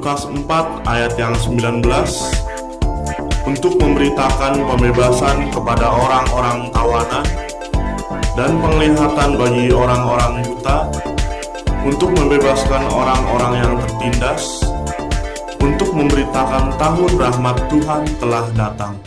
Lukas 4 ayat yang 19 untuk memberitakan pembebasan kepada orang-orang tawanan dan penglihatan bagi orang-orang buta, untuk membebaskan orang-orang yang tertindas, untuk memberitakan tahun rahmat Tuhan telah datang.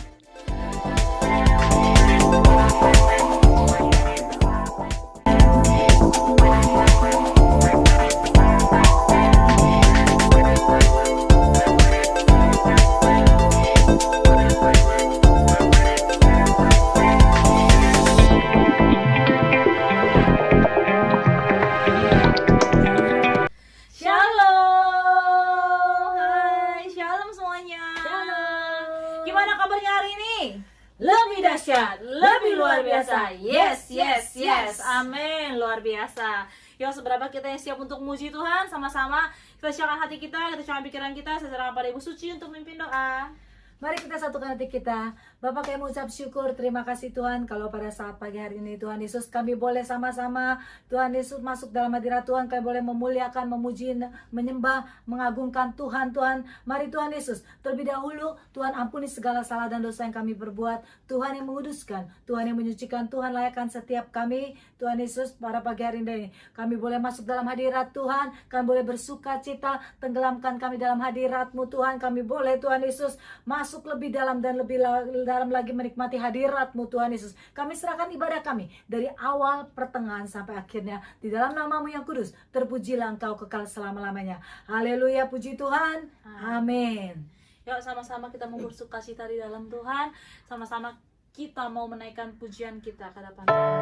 Lebih luar biasa. Yes. Amin, luar biasa. Yuk, seberapa kita yang siap untuk memuji Tuhan? Sama-sama kita siapkan hati kita siapkan pikiran kita. Saya serahkan pada Ibu Suci untuk memimpin doa. Mari kita satukan hati kita. Bapak, kami mengucap syukur, terima kasih Tuhan, kalau pada saat pagi hari ini Tuhan Yesus kami boleh sama-sama Tuhan Yesus masuk dalam hadirat Tuhan. Kami boleh memuliakan, memuji, menyembah, mengagungkan Tuhan. Mari Tuhan Yesus, terlebih dahulu Tuhan ampuni segala salah dan dosa yang kami perbuat. Tuhan yang menguduskan, Tuhan yang menyucikan, Tuhan layakkan setiap kami. Tuhan Yesus, pada pagi hari ini kami boleh masuk dalam hadirat Tuhan. Kami boleh bersuka cita, tenggelamkan kami dalam hadirat-Mu Tuhan. Kami boleh Tuhan Yesus masuk lebih dalam dan lebih dalam lagi menikmati hadirat-Mu Tuhan Yesus. Kami serahkan ibadah kami dari awal, pertengahan sampai akhirnya di dalam nama-Mu yang kudus. Terpujilah Engkau kekal selama-lamanya. Haleluya, puji Tuhan. Amin. Yuk, sama-sama kita mau bersuka cita di dalam Tuhan. Sama-sama kita mau menaikkan pujian kita ke hadapan Tuhan.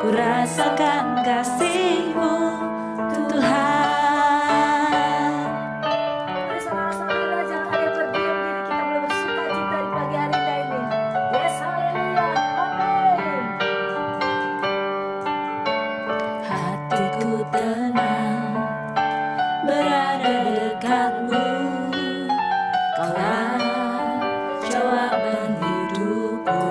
Rasakan kasih-Mu Tuhan. Mari saudara-saudara, jangan ada yang berdiam diri. Kita boleh bersuka cita di pagi hari ini. Yes, haleluya, amin. Hatiku tenang berada dekat-Mu. Kaulah jawaban hidupku.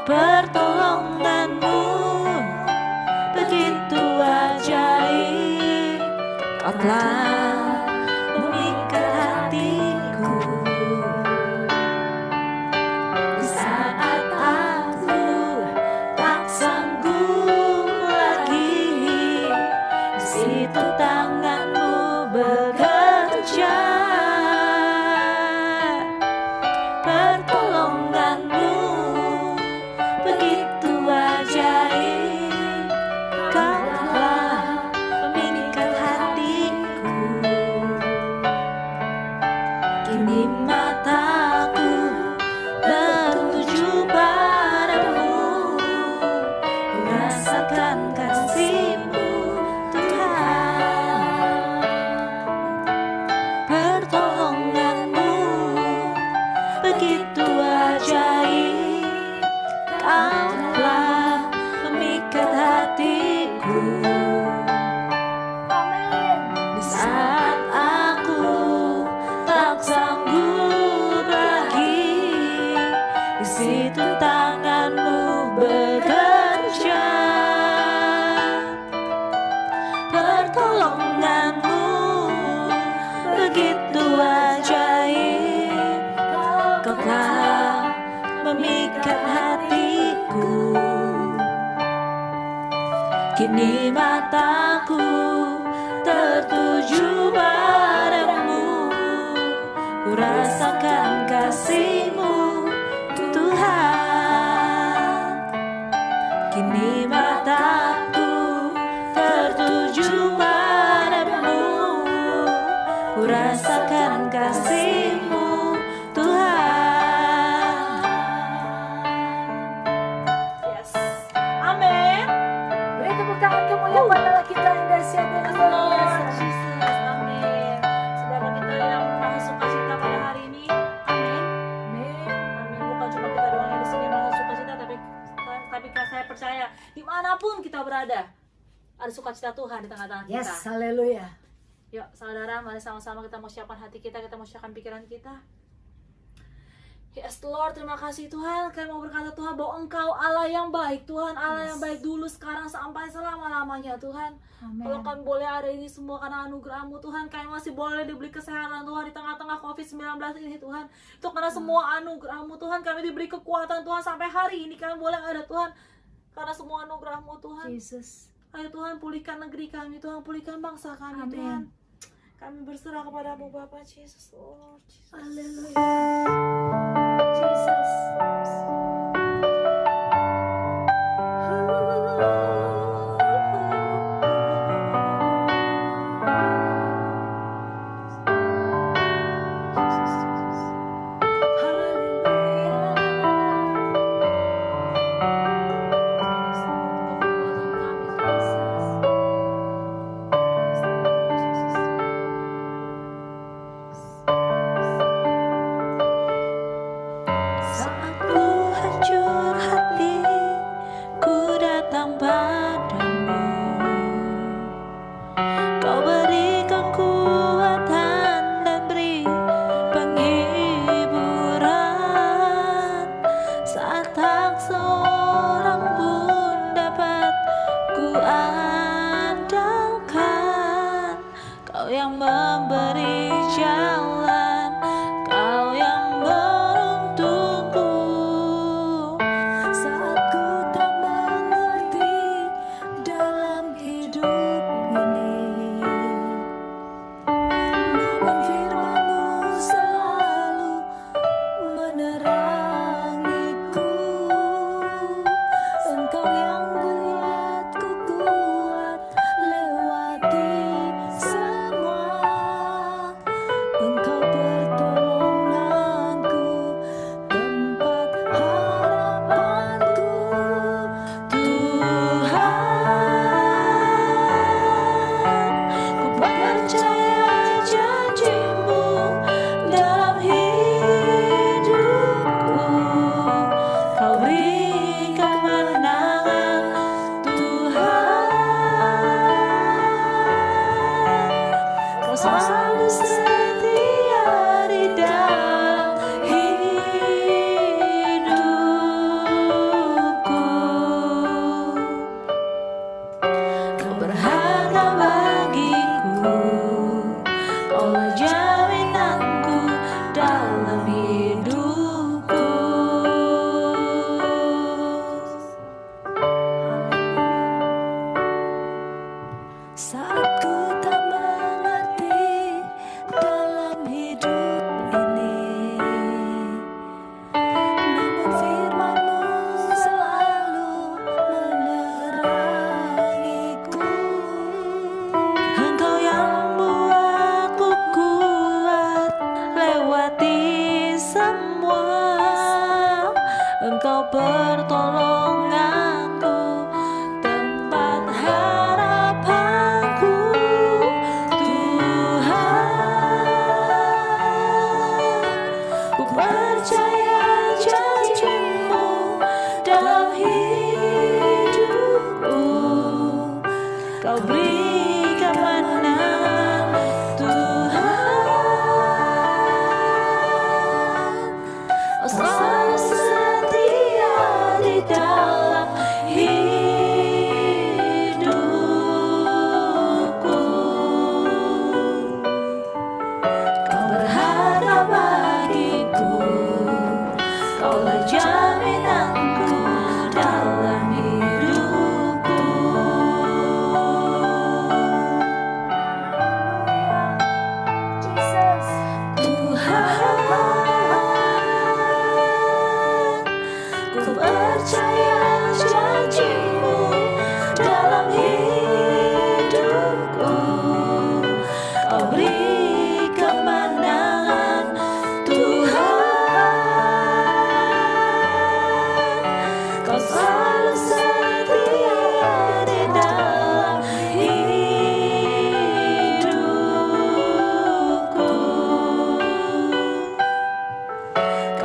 Pertolongan-Mu begitu ajaib, Kau telah memikat hatiku. Di saat aku tak sanggup lagi, di situ tangan-Mu bekerja. Pertolongan-Mu begitu ajaib, Kau telah memikat hatiku. Kini mataku tertuju padamu, ku rasakan kasih-Mu Tuhan. Pertolongan-Mu begitu ajaib, Kini mataku tertuju padamu, ku rasakan kasih-Mu Tuhan. Kini mataku tertuju padamu, ku rasakan kasih-Mu Tuhan. Yes. Amin. Beri tepuk tangan kemuliaan pada kita yang dahsyat dan luar Lord biasa. Jesus, amin. Saudara kita yang merasa sukacita pada hari ini, amin. Amin. Amin. Bukan cuma kita doang yang di sini merasa sukacita, tapi saya percaya dimanapun kita berada, ada sukacita Tuhan di tengah-tengah kita. Yes, haleluya. Yuk saudara, mari sama-sama kita mau siapkan hati kita mau siapkan pikiran kita. Yes Lord, terima kasih Tuhan. Kami mau berkata Tuhan bahwa Engkau Allah yang baik, Tuhan Allah yang baik dulu, sekarang, sampai selama-lamanya Tuhan. Amin. Kalau kami boleh ada ini semua karena anugerah-Mu Tuhan, kami masih boleh diberi kesehatan Tuhan di tengah-tengah COVID-19 ini Tuhan. Itu karena semua anugerah-Mu Tuhan, kami diberi kekuatan Tuhan sampai hari ini kami boleh ada Tuhan. Karena semua anugerah-Mu Tuhan. Jesus. Ayo Tuhan, pulihkan negeri kami Tuhan, pulihkan bangsa kami Amin. Tuhan. Kami berserah kepada-Mu Bapa Jesus, Lord Jesus. Haleluya. Jesus. Saat ku hancur hati, ku datang padamu. Kau berikan kuatan dan beri penghiburan. Saat tak seorang pun dapat ku andalkan, Kau yang memberi jalan, Kau yang menuntunku. Saat ku tak mengerti dalam hidup ini, namun firman-Mu selalu menerangiku. Engkau yang buatku kuat lewati semua. Engkau pertolonganku, tempat harapanku, Tuhan. Ku percaya janji-Mu dalam hidupku. Kau beri kemenangan, Tuhan. Kau selalu setia di dalam hidupku. Kau berharga bagiku, Kaulah jaminanku dalam hidupku. Saat ku tak mengerti dalam hidup ini, namun firman-Mu selalu menerangiku. Engkau yang buatku kuat lewati semua. Engkau pertolonganku, tempat harapanku, Tuhan. Ku percaya janji-Mu dalam hidupku. Kau beri kemenangan, Tuhan. Kau selalu setia di dalam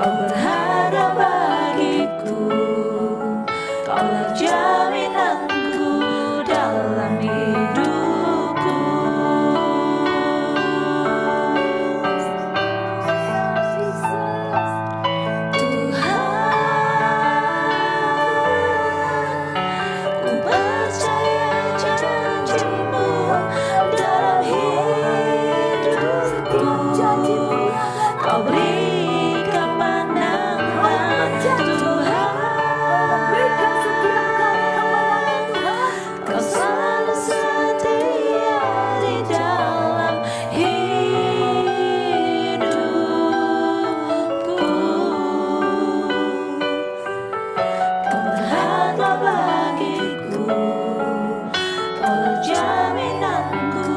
Kau berharga bagiku, Kaulah jaminanku dalam hidupku. Tuhan, ku percaya janji-Mu dalam hidupku. Kau beri kemenangan, Tuhan. Kau selalu setia di dalam hidupku. Kau berharga bagiku, Kaulah jaminanku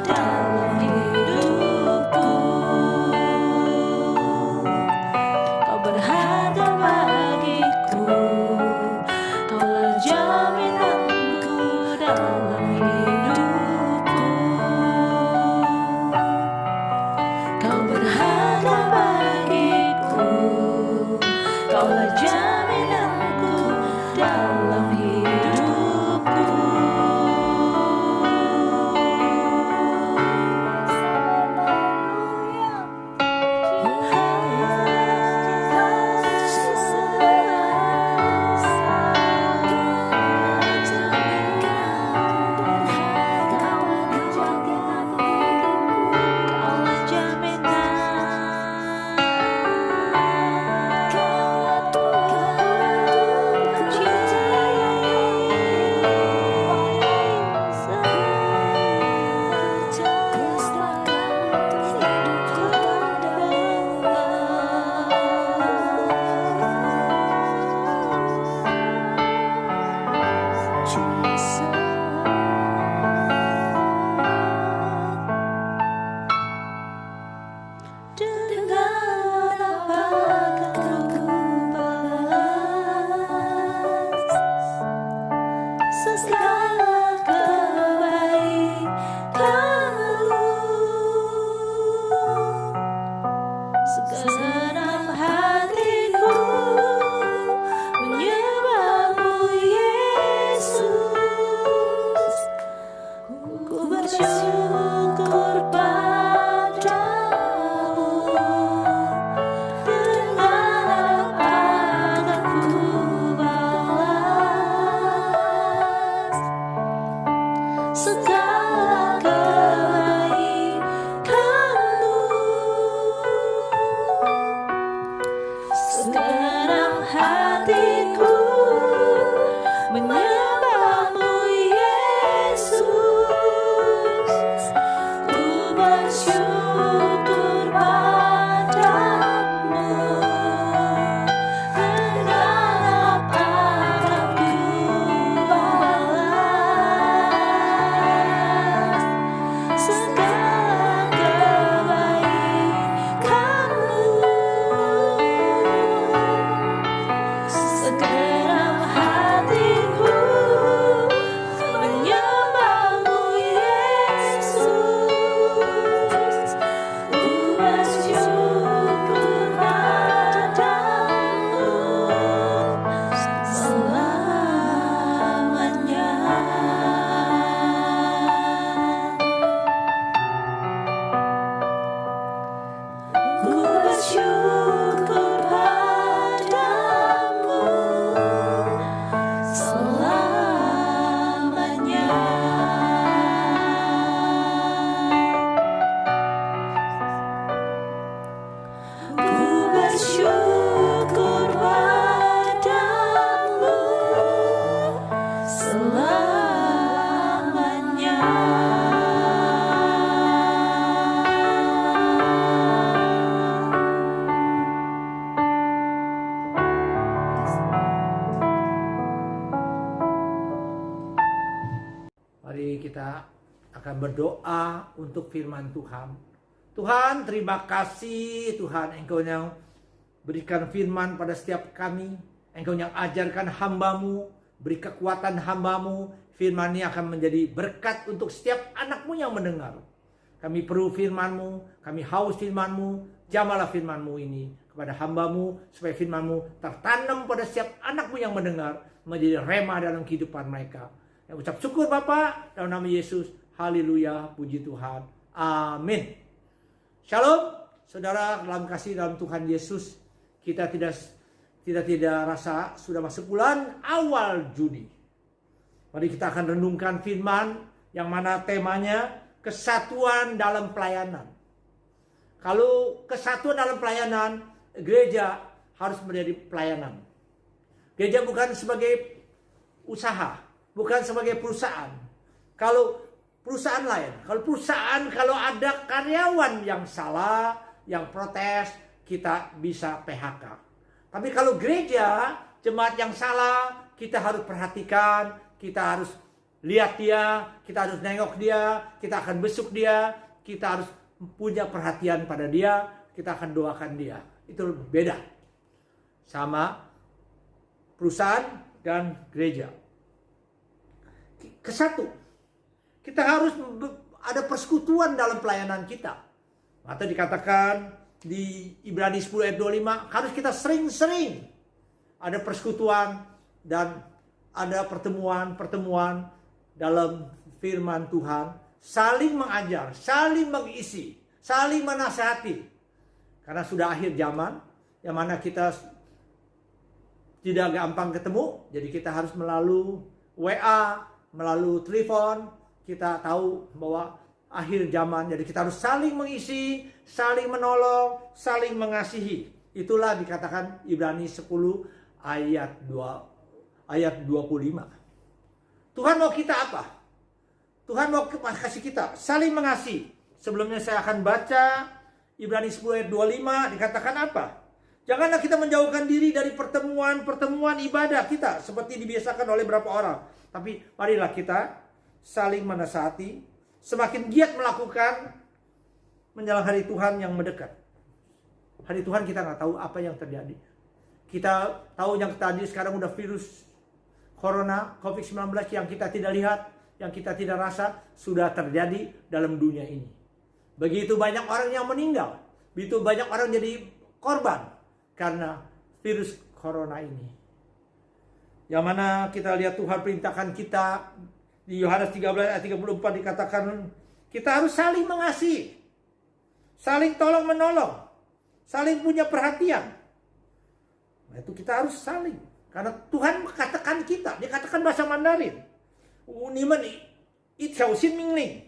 dalam hidupku. Kau berharga bagiku, Kaulah jaminanku dalam hidupku. Kau berharga bagiku, Kaulah jaminanku dalam hidupku. Kaulah dengan apa kau balas segala kebaikan-Mu. Segenap hatiku menyembah-Mu, Yesus. Ku bersyukur padamu. Dengan apa akan ku balas segala kebaikan-Mu. Segenap hatiku menyembah-Mu, Yesus. Ku bersyukur padamu. Dengan apa akan ku balas segala kebaikan-Mu. Segenap hatiku menyembah-Mu, Yesus. Ku bersyukur padamu selamanya. Ku bersyukur padamu selamanya. Ku bersyukur padamu selamanya. Mari kita akan berdoa untuk firman Tuhan. Tuhan, terima kasih Tuhan, Engkau yang berikan firman pada setiap kami. Engkau yang ajarkan hamba-Mu, beri kekuatan hamba-Mu. Firman ini akan menjadi berkat untuk setiap anak-Mu yang mendengar. Kami perlu firman-Mu, kami haus firman-Mu. Jamalah firman-Mu ini kepada hamba-Mu, supaya firman-Mu tertanam pada setiap anak-Mu yang mendengar, menjadi rema dalam kehidupan mereka. Yang ucap syukur Bapa, dalam nama Yesus. Haleluya, puji Tuhan. Amin. Shalom, saudara dalam kasih dalam Tuhan Yesus. Kita tidak rasa sudah masuk bulan awal Juni. Mari kita akan renungkan firman yang mana temanya kesatuan dalam pelayanan. Kalau kesatuan dalam pelayanan, gereja harus menjadi pelayanan. Gereja bukan sebagai usaha, bukan sebagai perusahaan. Kalau perusahaan lain, kalau ada karyawan yang salah, yang protes, kita bisa PHK. Tapi kalau gereja, jemaat yang salah, kita harus perhatikan, kita harus lihat dia, kita harus nengok dia, kita akan besuk dia, kita harus punya perhatian pada dia, kita akan doakan dia. Itu beda sama perusahaan dan gereja. Kesatu, kita harus ada persekutuan dalam pelayanan kita. Atau dikatakan di Ibrani 10 ayat 25, harus kita sering-sering ada persekutuan dan ada pertemuan-pertemuan dalam firman Tuhan, saling mengajar, saling mengisi, saling menasihati. Karena sudah akhir zaman, yang mana kita tidak gampang ketemu, jadi kita harus melalui WA, melalui telepon. Kita tahu bahwa akhir zaman, jadi kita harus saling mengisi, saling menolong, saling mengasihi. Itulah dikatakan Ibrani 10 ayat 25. Tuhan mau kita apa? Tuhan mau kasih kita saling mengasihi. Sebelumnya saya akan baca Ibrani 10 ayat 25, dikatakan apa? Janganlah kita menjauhkan diri dari pertemuan ibadah kita seperti dibiasakan oleh beberapa orang. Tapi marilah kita saling menasihati, semakin giat melakukan menjelang hari Tuhan yang mendekat. Hari Tuhan kita nggak tahu apa yang terjadi. Kita tahu yang tadi sekarang udah virus Corona, COVID-19 yang kita tidak lihat, yang kita tidak rasa, sudah terjadi dalam dunia ini. Begitu banyak orang yang meninggal, begitu banyak orang jadi korban karena virus Corona ini. Yang mana kita lihat Tuhan perintahkan kita di Yohanes 13 ayat 34 dikatakan kita harus saling mengasihi, saling tolong menolong, saling punya perhatian. Nah, itu kita harus saling. Karena Tuhan katakan kita, dia katakan bahasa Mandarin. Nimen iqiao xin mingling,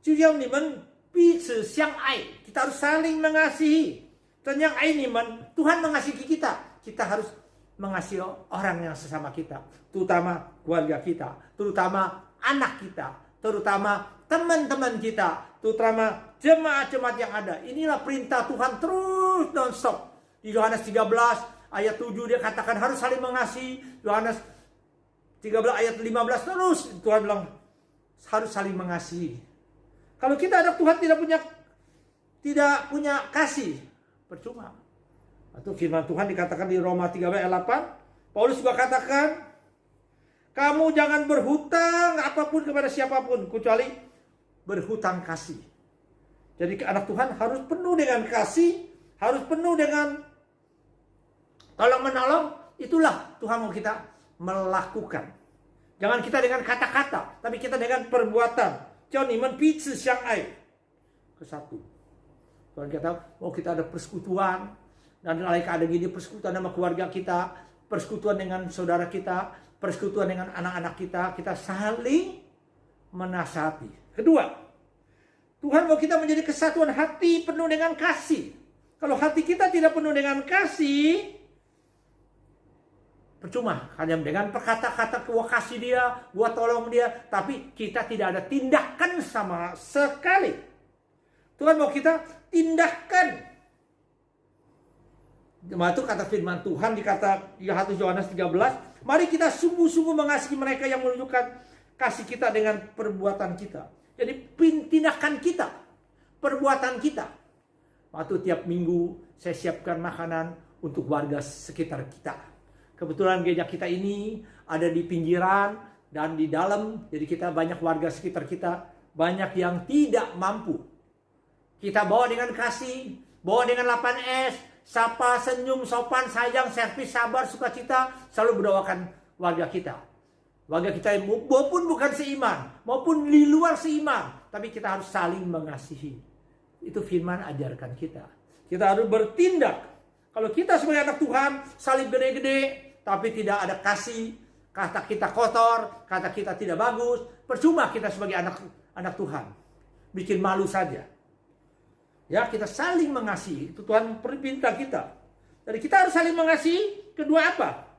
jiu nimen bizi xiang ai. Kita harus saling mengasihi. Dan yang ai nimen, Tuhan mengasihi kita. Kita harus mengasihi orang yang sesama kita, terutama keluarga kita, terutama anak kita, terutama teman-teman kita, terutama jemaat-jemaat yang ada. Inilah perintah Tuhan terus non-stop. Di Yohanes 13 ayat 7 dia katakan harus saling mengasihi. Yohanes 13 ayat 15 terus Tuhan bilang harus saling mengasihi. Kalau kita ada Tuhan tidak punya kasih, percuma. Atau firman Tuhan dikatakan di Roma 13 ayat 8, Paulus juga katakan, kamu jangan berhutang apapun kepada siapapun kecuali berhutang kasih. Jadi anak Tuhan harus penuh dengan kasih, harus penuh dengan tolong menolong. Itulah Tuhan mau kita melakukan. Jangan kita dengan kata-kata, tapi kita dengan perbuatan. Jangan menpici siang ai. Kesatu. Tuhan kita mau kita ada persekutuan. Dan ada gini persekutuan sama keluarga kita, persekutuan dengan saudara kita, persekutuan dengan anak-anak kita. Kita saling menasihati. Kedua, Tuhan mau kita menjadi kesatuan hati penuh dengan kasih. Kalau hati kita tidak penuh dengan kasih, percuma. Hanya dengan kata-kata gua kasih dia, gua tolong dia, tapi kita tidak ada tindakan sama sekali. Tuhan mau kita tindakan. Itu kata firman Tuhan dikata Yohanes 13, mari kita sungguh-sungguh mengasihi mereka yang menunjukkan kasih kita dengan perbuatan kita. Jadi tindakan kita, perbuatan kita. Waktu tiap minggu saya siapkan makanan untuk warga sekitar kita. Kebetulan gereja kita ini ada di pinggiran dan di dalam, jadi kita banyak warga sekitar kita, banyak yang tidak mampu. Kita bawa dengan kasih, Bawa dengan 8S, sapa, senyum, sopan, sayang, servis, sabar, sukacita, selalu berdoakan warga kita. Warga kita maupun bukan seiman, maupun di luar seiman, tapi kita harus saling mengasihi. Itu firman ajarkan kita. Kita harus bertindak. Kalau kita sebagai anak Tuhan, salib gede-gede, tapi tidak ada kasih, kata kita kotor, kata kita tidak bagus, percuma kita sebagai anak Tuhan. Bikin malu saja. Ya, kita saling mengasihi. Itu Tuhan perintah kita. Jadi kita harus saling mengasihi. Kedua apa?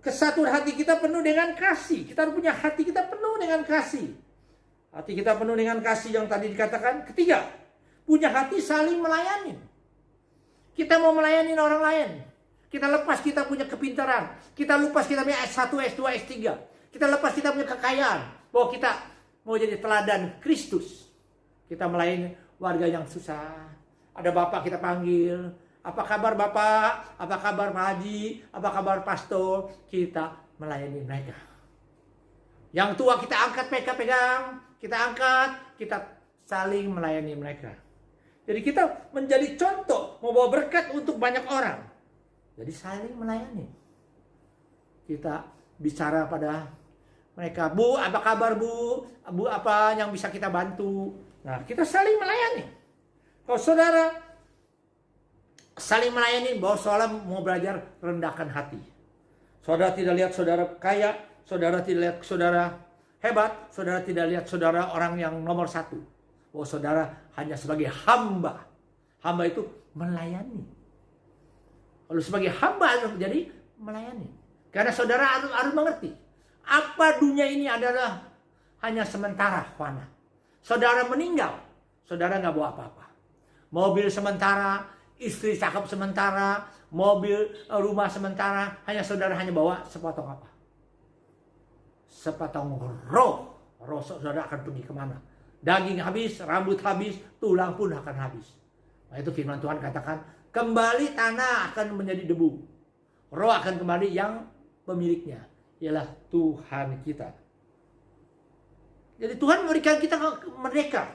Kesatuan hati kita penuh dengan kasih. Kita harus punya hati kita penuh dengan kasih. Hati kita penuh dengan kasih yang tadi dikatakan. Ketiga, punya hati saling melayani. Kita mau melayani orang lain. Kita lepas kita punya kepintaran. Kita lepas kita punya S1, S2, S3. Kita lepas kita punya kekayaan. Bahwa kita mau jadi teladan Kristus. Kita melayani warga yang susah. Ada bapak kita panggil. Apa kabar bapak? Apa kabar Pak Haji? Apa kabar pastor? Kita melayani mereka. Yang tua kita angkat, mereka pegang. Kita angkat, kita saling melayani mereka. Jadi kita menjadi contoh, membawa berkat untuk banyak orang. Jadi saling melayani. Kita bicara pada mereka, Bu, apa kabar Bu? Bu, apa yang bisa kita bantu? Nah, kita saling melayani. Kalau saudara saling melayani, bahwa saudara mau belajar rendahkan hati. Saudara tidak lihat saudara kaya, saudara tidak lihat saudara hebat, saudara tidak lihat saudara orang yang nomor satu. Bahwa saudara hanya sebagai hamba. Hamba itu melayani. Kalau sebagai hamba harus jadi melayani. Karena saudara harus mengerti. Apa dunia ini adalah hanya sementara, fana. Saudara meninggal, saudara nggak bawa apa-apa. Mobil sementara, istri cakep sementara, mobil, rumah sementara, saudara hanya bawa sepotong apa? Sepotong roh. Roh saudara akan pergi kemana? Daging habis, rambut habis, tulang pun akan habis. Nah, itu firman Tuhan katakan, kembali tanah akan menjadi debu. Roh akan kembali yang pemiliknya, ialah Tuhan kita. Jadi Tuhan memberikan kita merdeka,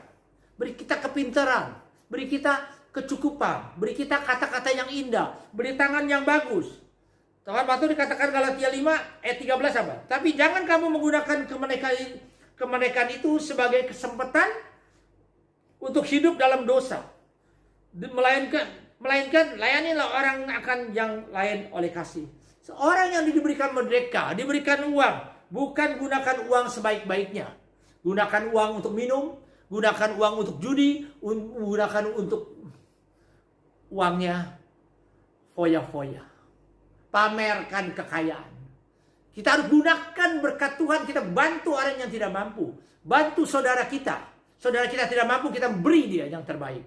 beri kita kepintaran, beri kita kecukupan, beri kita kata-kata yang indah, beri tangan yang bagus. Tuhan waktu dikatakan Galatia 5 ayat 13 apa? Tapi jangan kamu menggunakan kemerdekaan itu sebagai kesempatan untuk hidup dalam dosa. Melainkan layanilah orang akan yang lain oleh kasih. Seorang yang diberikan merdeka, diberikan uang, bukan gunakan uang sebaik-baiknya. Gunakan uang untuk minum, gunakan uang untuk judi, gunakan untuk uangnya foya-foya. Pamerkan kekayaan. Kita harus gunakan berkat Tuhan, kita bantu orang yang tidak mampu. Bantu saudara kita. Saudara kita tidak mampu, kita beri dia yang terbaik.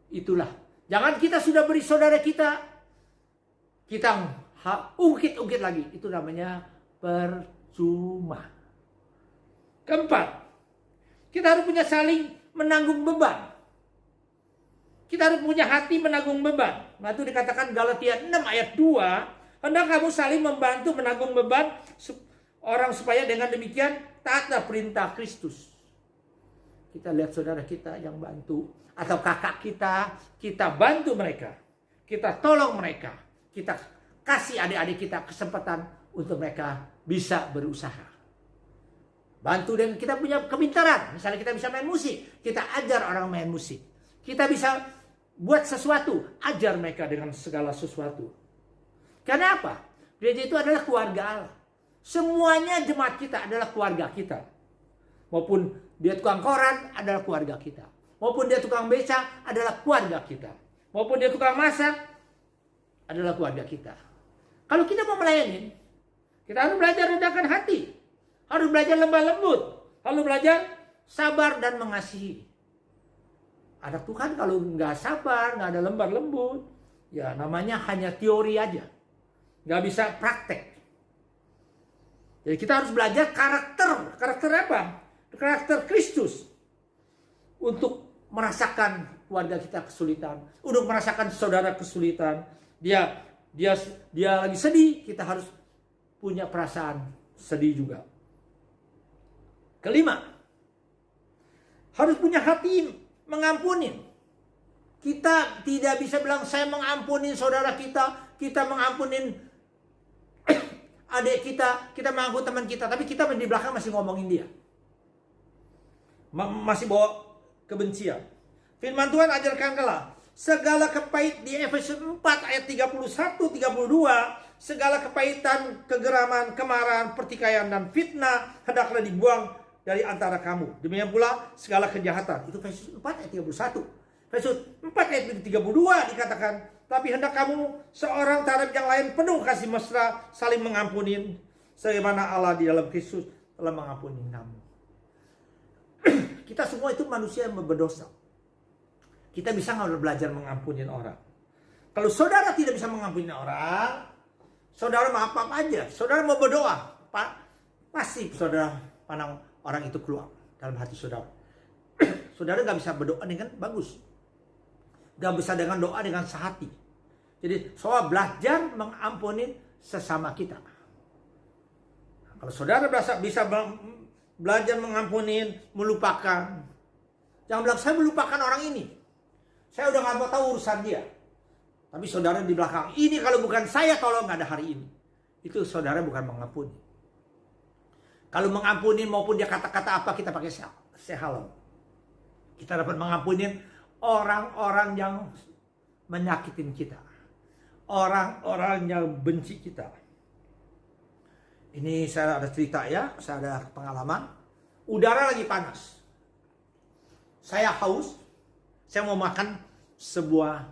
Itulah. Jangan kita sudah beri saudara kita ungkit-ungkit lagi. Itu namanya percuma. Keempat, kita harus punya saling menanggung beban. Kita harus punya hati menanggung beban. Nah, itu dikatakan Galatia 6 ayat 2. Hendak kamu saling membantu menanggung beban orang supaya dengan demikian taatlah perintah Kristus. Kita lihat saudara kita yang bantu. Atau kakak kita bantu mereka. Kita tolong mereka. Kita kasih adik-adik kita kesempatan untuk mereka bisa berusaha. Bantu dan kita punya kepintaran. Misalnya kita bisa main musik, kita ajar orang main musik. Kita bisa buat sesuatu, ajar mereka dengan segala sesuatu. Karena apa? Gereja itu adalah keluarga Allah. Semuanya jemaat kita adalah keluarga kita. Maupun dia tukang koran adalah keluarga kita. Maupun dia tukang beca adalah keluarga kita. Maupun dia tukang masak adalah keluarga kita. Kalau kita mau melayani, kita harus belajar rendahkan hati. Harus belajar lemah lembut. Harus belajar sabar dan mengasihi. Anak Tuhan kalau nggak sabar, nggak ada lembar lembut, ya namanya hanya teori aja. Nggak bisa praktek. Jadi kita harus belajar karakter. Karakter apa? Karakter Kristus. Untuk merasakan keluarga kita kesulitan. Untuk merasakan saudara kesulitan. Dia lagi sedih, kita harus punya perasaan sedih juga. Kelima, harus punya hati mengampuni. Kita tidak bisa bilang saya mengampuni saudara kita mengampunin adik kita mengampuni teman kita, tapi kita di belakang masih ngomongin dia. Masih bawa kebencian. Firman Tuhan ajarkanlah segala kepait di Efesus 4 ayat 31-32, segala kepahitan, kegeraman, kemarahan, pertikaian, dan fitnah hendaklah dibuang dari antara kamu. Demikian pula segala kejahatan. Itu Efesus 4 ayat 31. Efesus 4 ayat 32 dikatakan, tapi hendak kamu seorang terhadap yang lain penuh kasih mesra, saling mengampuni, sebagaimana Allah di dalam Kristus telah mengampuni kamu. Kita semua itu manusia yang berdosa. Kita bisa nggak belajar mengampuni orang. Kalau saudara tidak bisa mengampuni orang, saudara maaf aja. Saudara mau berdoa, pasti saudara pandang orang itu keluar dalam hati saudara. Saudara nggak bisa berdoa dengan bagus. Nggak bisa dengan doa dengan sehati. Jadi soal belajar mengampuni sesama kita. Kalau saudara bisa belajar mengampuni, melupakan. Jangan bilang saya melupakan orang ini. Saya udah nggak mau tahu urusan dia. Tapi saudara di belakang, ini kalau bukan saya tolong nggak ada hari ini. Itu saudara bukan mengampuni. Kalau mengampuni maupun dia kata-kata apa, kita pakai sehalom. Kita dapat mengampuni orang-orang yang menyakitin kita. Orang-orang yang benci kita. Ini saya ada cerita ya, saya ada pengalaman. Udara lagi panas. Saya haus. Saya mau makan sebuah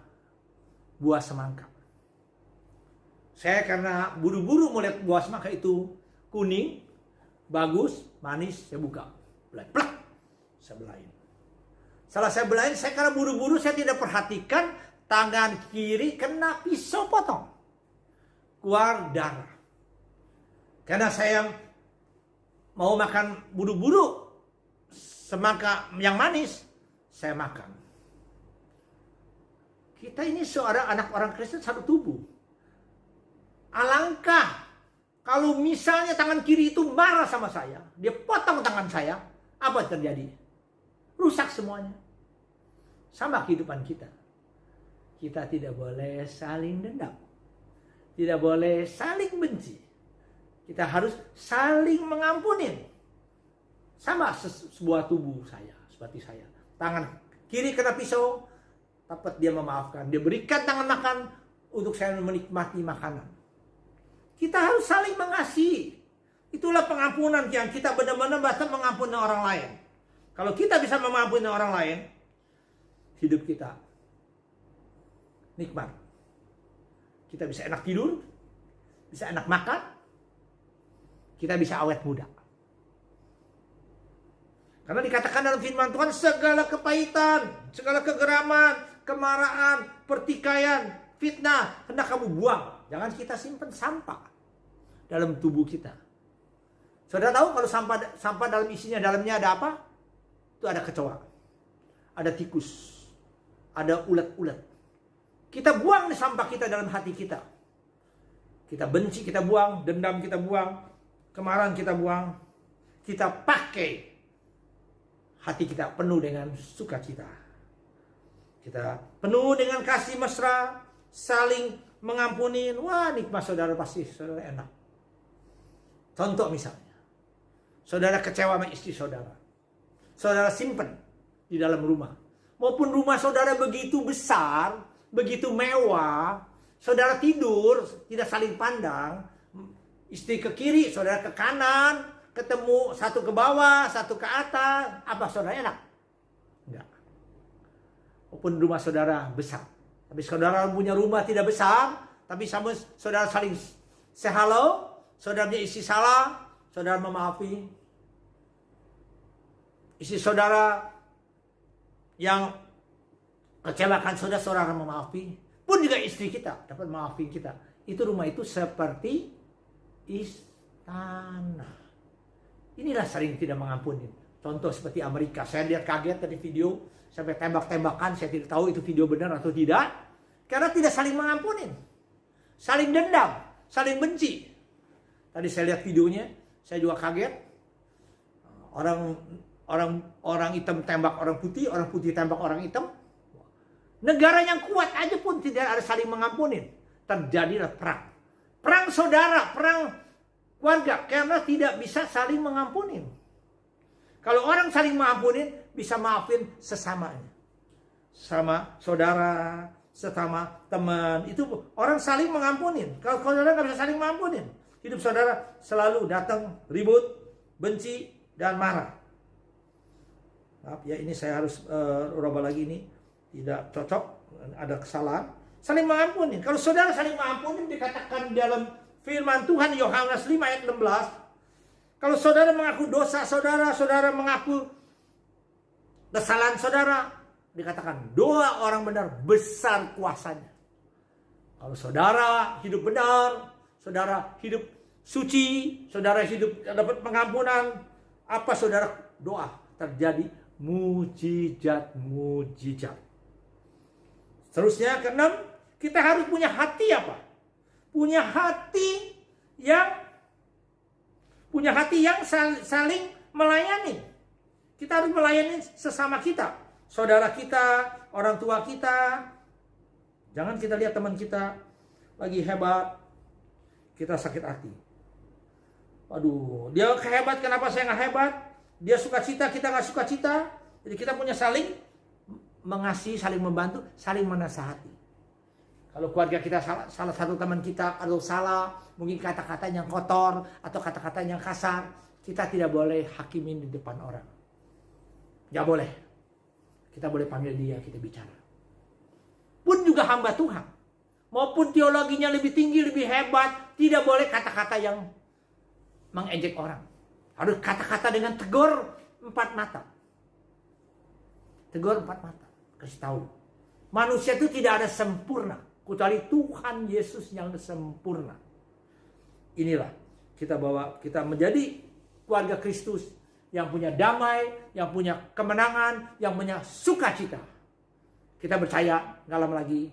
buah semangka. Saya karena buru-buru melihat buah semangka itu kuning, bagus, manis, saya buka. Plak, saya belain. Setelah saya belain, saya karena buru-buru saya tidak perhatikan tangan kiri kena pisau potong. Keluar darah. Karena saya mau makan buru-buru semangka yang manis, saya makan. Kita ini seorang anak orang Kristen satu tubuh. Alangkah kalau misalnya tangan kiri itu marah sama saya, dia potong tangan saya, apa yang terjadi? Rusak semuanya. Sama kehidupan kita. Kita tidak boleh saling dendam. Tidak boleh saling benci. Kita harus saling mengampuni. Sama sebuah tubuh saya, seperti saya. Tangan kiri kena pisau, dapat dia memaafkan. Dia berikan tangan makan untuk saya menikmati makanan. Kita harus saling mengasihi. Itulah pengampunan yang kita benar-benar bisa mengampuni orang lain. Kalau kita bisa mengampuni orang lain, hidup kita nikmat. Kita bisa enak tidur, bisa enak makan, kita bisa awet muda. Karena dikatakan dalam firman Tuhan, segala kepahitan, segala kegeraman, kemarahan, pertikaian, fitnah, hendak kamu buang. Jangan kita simpan sampah dalam tubuh kita. Saudara tahu kalau sampah dalam isinya, dalamnya ada apa? Itu ada kecoa, ada tikus, ada ulat-ulat. Kita buang nih sampah kita dalam hati kita. Kita benci, kita buang. Dendam kita buang. Kemarahan kita buang. Kita pakai hati kita penuh dengan sukacita. Kita penuh dengan kasih mesra, saling mengampuni. Wah, nikmat saudara, pasti saudara enak. Contoh misalnya, saudara kecewa sama istri saudara. Saudara simpen di dalam rumah. Maupun rumah saudara begitu besar, begitu mewah, saudara tidur, tidak saling pandang. Istri ke kiri, saudara ke kanan, ketemu satu ke bawah, satu ke atas. Apa saudara enak? Enggak. Walaupun rumah saudara besar. Tapi saudara punya rumah tidak besar, tapi sama saudara saling say hello, saudara punya istri salah, saudara memaafi. Istri saudara yang kecewakan saudara, saudara memaafi. Pun juga istri kita dapat memaafin kita. Itu rumah itu seperti istana. Inilah sering tidak mengampuni. Contoh seperti Amerika. Saya lihat kaget tadi video. Sampai tembak-tembakan. Saya tidak tahu itu video benar atau tidak. Karena tidak saling mengampuni. Saling dendam. Saling benci. Tadi saya lihat videonya. Saya juga kaget. Orang hitam tembak orang putih tembak orang hitam. Negara yang kuat aja pun tidak ada saling mengampunin. Terjadilah perang. Perang saudara, perang keluarga, karena tidak bisa saling mengampunin. Kalau orang saling mengampunin, bisa maafin sesamanya. Sama saudara, sesama teman, itu orang saling mengampunin. Kalau saudara nggak bisa saling mengampunin, hidup saudara selalu datang ribut, benci, dan marah. Maaf ya, ini saya harus rubah lagi, ini tidak cocok, ada kesalahan. Saling mengampuni. Kalau saudara saling mengampuni, dikatakan dalam firman Tuhan Yohanes 5 ayat 16. Kalau saudara mengaku dosa saudara, saudara mengaku kesalahan saudara, dikatakan doa orang benar besar kuasanya. Kalau saudara hidup benar, saudara hidup suci, saudara hidup dapat pengampunan, apa saudara doa, terjadi mujizat-mujizat. Seterusnya keenam, kita harus punya hati apa? Punya hati yang saling melayani. Kita harus melayani sesama kita, saudara kita, orang tua kita. Jangan kita lihat teman kita lagi hebat, kita sakit hati. Aduh, dia hebat, kenapa saya nggak hebat? Dia suka cita, kita nggak suka cita. Jadi kita punya saling mengasihi, saling membantu, saling menasihati. Kalau keluarga kita salah satu teman kita atau salah, mungkin kata-kata yang kotor atau kata-kata yang kasar, kita tidak boleh hakimin di depan orang. Nggak boleh. Kita boleh panggil dia, kita bicara. Pun juga hamba Tuhan, maupun teologinya lebih tinggi, lebih hebat, tidak boleh kata-kata yang mengejek orang. Harus kata-kata dengan tegur 4 mata. Tegur 4 mata. Kasih tahu. Manusia itu tidak ada sempurna, kecuali Tuhan Yesus yang sempurna. Inilah kita menjadi keluarga Kristus yang punya damai, yang punya kemenangan, yang punya sukacita. Kita percaya nggak lama lagi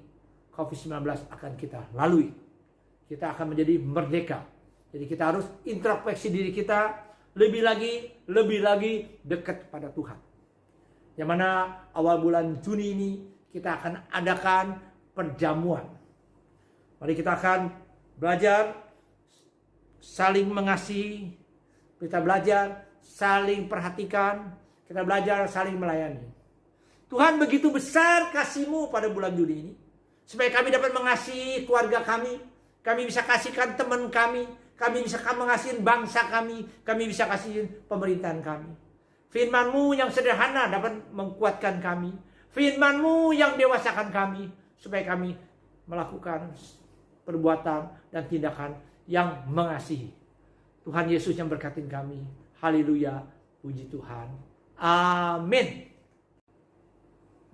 COVID-19 akan kita lalui. Kita akan menjadi merdeka. Jadi kita harus introspeksi diri kita lebih lagi dekat pada Tuhan. Yang mana awal bulan Juni ini kita akan adakan perjamuan. Mari kita akan belajar saling mengasihi, kita belajar saling perhatikan, kita belajar saling melayani. Tuhan begitu besar kasih-Mu pada bulan Juni ini, supaya kami dapat mengasihi keluarga kami bisa kasihkan teman kami bisa mengasihi bangsa kami bisa kasihin pemerintahan kami. Firman-Mu yang sederhana dapat menguatkan kami. Firman-Mu yang dewasakan kami, supaya kami melakukan perbuatan dan tindakan yang mengasihi. Tuhan Yesus yang berkatin kami. Haleluya, puji Tuhan. Amin.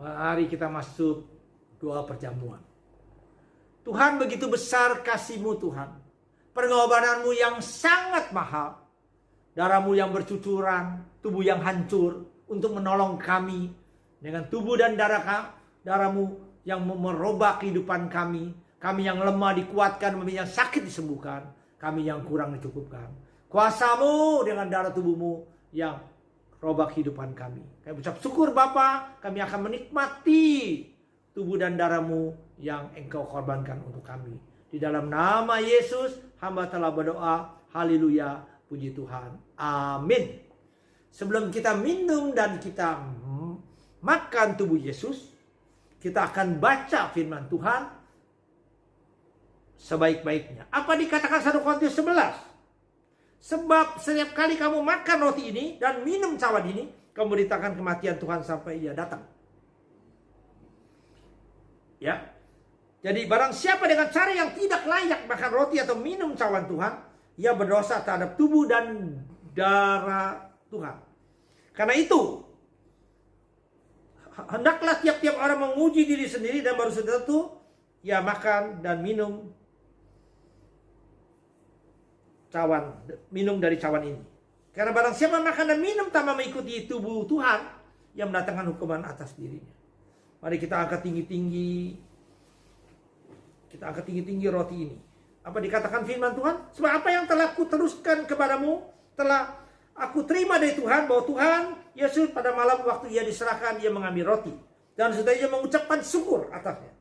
Mari kita masuk doa perjamuan. Tuhan, begitu besar kasih-Mu Tuhan. Pengorbanan-Mu yang sangat mahal. Darah-Mu yang bercucuran, tubuh yang hancur untuk menolong kami. Dengan tubuh dan darah-Mu yang merubah kehidupan kami. Kami yang lemah dikuatkan, kami yang sakit disembuhkan, kami yang kurang dicukupkan. Kuasa-Mu dengan darah tubuh-Mu yang robah kehidupan kami. Kami ucap syukur Bapa, kami akan menikmati tubuh dan darah-Mu yang Engkau korbankan untuk kami. Di dalam nama Yesus, hamba telah berdoa. Haleluya, puji Tuhan. Amin. Sebelum kita minum dan kita makan tubuh Yesus, kita akan baca firman Tuhan sebaik-baiknya. Apa dikatakan 1 Korintus 11? Sebab setiap kali kamu makan roti ini dan minum cawan ini, kamu memberitakan kematian Tuhan sampai Ia datang. Ya. Jadi barang siapa dengan cara yang tidak layak makan roti atau minum cawan Tuhan, ia berdosa terhadap tubuh dan darah Tuhan. Karena itu, hendaklah tiap-tiap orang menguji diri sendiri dan baru setelah itu ia makan dan minum dari cawan ini. Karena barang siapa makan dan minum tanpa mengikuti tubuh Tuhan, ia mendatangkan hukuman atas dirinya. Mari kita angkat tinggi-tinggi. Kita angkat tinggi-tinggi roti ini. Apa dikatakan firman Tuhan? Sebab apa yang telah aku teruskan kepadamu, telah aku terima dari Tuhan, bahwa Tuhan Yesus pada malam waktu ia diserahkan, ia mengambil roti. Dan setelah ia mengucapkan syukur atasnya,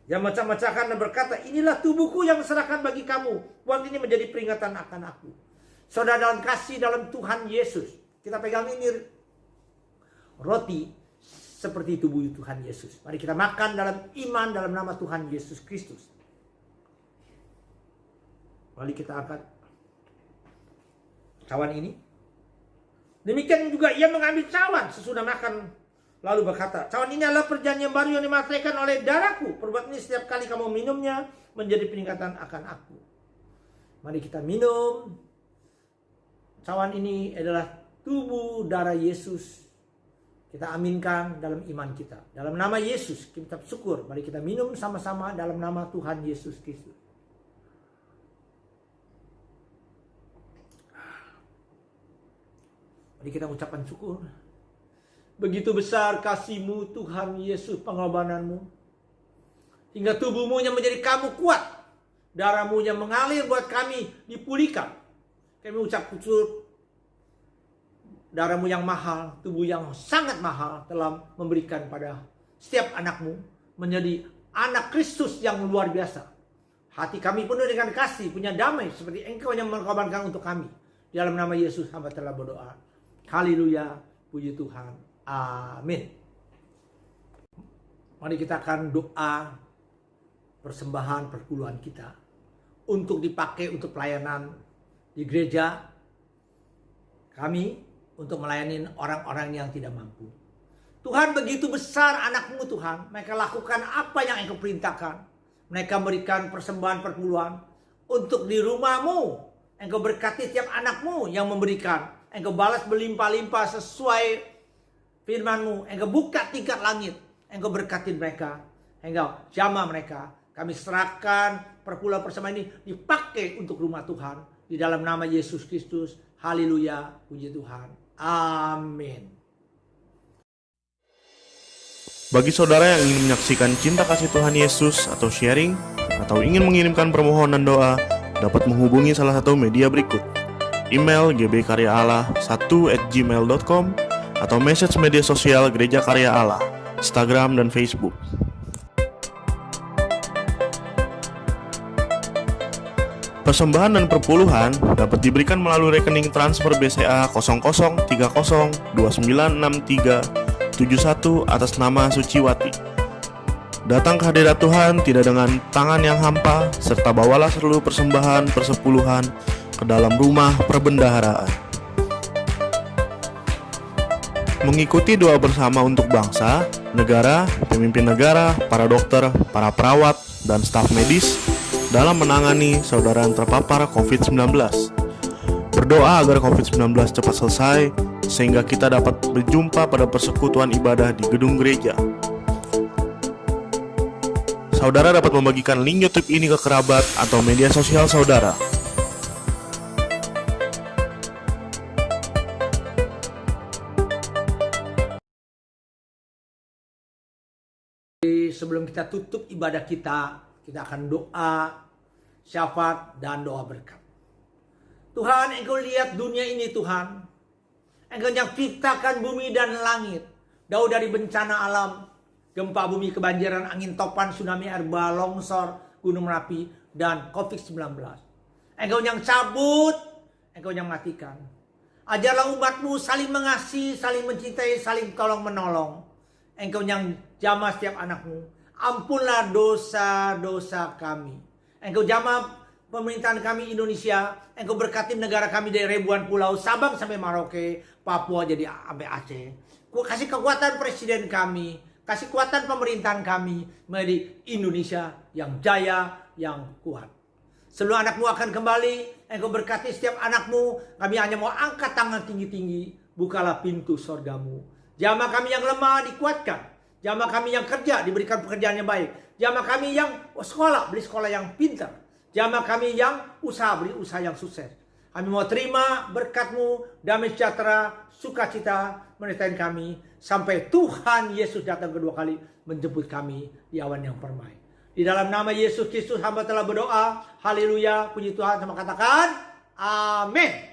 ia memecah-mecahkan dan berkata, inilah tubuhku yang diserahkan bagi kamu. Buat ini menjadi peringatan akan aku. Saudara dalam kasih dalam Tuhan Yesus, kita pegang ini roti seperti tubuh Tuhan Yesus. Mari kita makan dalam iman dalam nama Tuhan Yesus Kristus. Mari kita angkat cawan ini. Demikian juga ia mengambil cawan sesudah makan. Lalu berkata, cawan ini adalah perjanjian baru yang dimateraikan oleh darahku. Perbuat ini setiap kali kamu minumnya menjadi peringatan akan aku. Mari kita minum. Cawan ini adalah tubuh darah Yesus. Kita aminkan dalam iman kita. Dalam nama Yesus kita syukur. Mari kita minum sama-sama dalam nama Tuhan Yesus Kristus. Mari kita ucapkan syukur. Begitu besar kasih-Mu Tuhan Yesus, pengorbananmu. Hingga tubuhmu yang menjadi kamu kuat. Darah-Mu yang mengalir buat kami dipulihkan. Kami ucap syukur. Darah-Mu yang mahal, tubuh yang sangat mahal telah memberikan pada setiap anak-Mu menjadi anak Kristus yang luar biasa. Hati kami penuh dengan kasih, punya damai seperti Engkau yang mengorbankan untuk kami. Di dalam nama Yesus hamba telah berdoa. Haleluya, puji Tuhan. Amin. Mari kita akan doa persembahan perpuluhan kita untuk dipakai untuk pelayanan di gereja kami, untuk melayani orang-orang yang tidak mampu. Tuhan, begitu besar anak-Mu Tuhan, mereka lakukan apa yang Engkau perintahkan. Mereka berikan persembahan perpuluhan untuk di rumah-Mu. Engkau berkati tiap anak-Mu yang memberikan. Engkau balas berlimpah-limpah sesuai firman-Mu. Engkau buka tingkat langit. Engkau berkati mereka. Engkau jamah mereka. Kami serahkan perpuluhan persembahan ini dipakai untuk rumah Tuhan. Di dalam nama Yesus Kristus. Haleluya. Puji Tuhan. Amin. Bagi saudara yang ingin menyaksikan cinta kasih Tuhan Yesus atau sharing, atau ingin mengirimkan permohonan doa, dapat menghubungi salah satu media berikut. Email gbkaryaala1@gmail.com atau message media sosial Gereja Karya Allah, Instagram dan Facebook. Persembahan dan perpuluhan dapat diberikan melalui rekening transfer BCA 0030296371 atas nama Suciwati. Datang ke hadirat Tuhan tidak dengan tangan yang hampa, serta bawalah seluruh persembahan persepuluhan ke dalam rumah perbendaharaan. Mengikuti doa bersama untuk bangsa, negara, pemimpin negara, para dokter, para perawat, dan staf medis dalam menangani saudara yang terpapar COVID-19. Berdoa agar COVID-19 cepat selesai, sehingga kita dapat berjumpa pada persekutuan ibadah di gedung gereja. Saudara dapat membagikan link YouTube ini ke kerabat atau media sosial saudara. Sebelum kita tutup ibadah kita akan doa, syafaat, dan doa berkat. Tuhan, Engkau lihat dunia ini Tuhan. Engkau yang ciptakan bumi dan langit. Jauh dari bencana alam, gempa bumi, kebanjiran, angin topan, tsunami, air bah, longsor, gunung Merapi, dan COVID-19. Engkau yang cabut, Engkau yang matikan. Ajarlah umat-Mu saling mengasihi, saling mencintai, saling tolong menolong. Engkau yang jamah setiap anak-Mu. Ampunlah dosa-dosa kami. Engkau jamah pemerintahan kami Indonesia. Engkau berkati negara kami dari ribuan pulau, Sabang sampai Merauke, Papua jadi sampai Aceh. Kasih kekuatan presiden kami, kasih kekuatan pemerintahan kami menjadi Indonesia yang jaya, yang kuat. Sebelum anak-Mu akan kembali, Engkau berkati setiap anak-Mu. Kami hanya mau angkat tangan tinggi-tinggi. Bukalah pintu sorga-Mu. Jamaah kami yang lemah dikuatkan. Jamaah kami yang kerja diberikan pekerjaan yang baik. Jamaah kami yang sekolah, beli sekolah yang pintar. Jamaah kami yang usaha, beli usaha yang sukses. Kami mau terima berkat-Mu, damai sejahtera, sukacita menyertai kami. Sampai Tuhan Yesus datang kedua kali menjemput kami di awan yang permai. Di dalam nama Yesus Kristus hamba telah berdoa. Haleluya, puji Tuhan, sama katakan amin.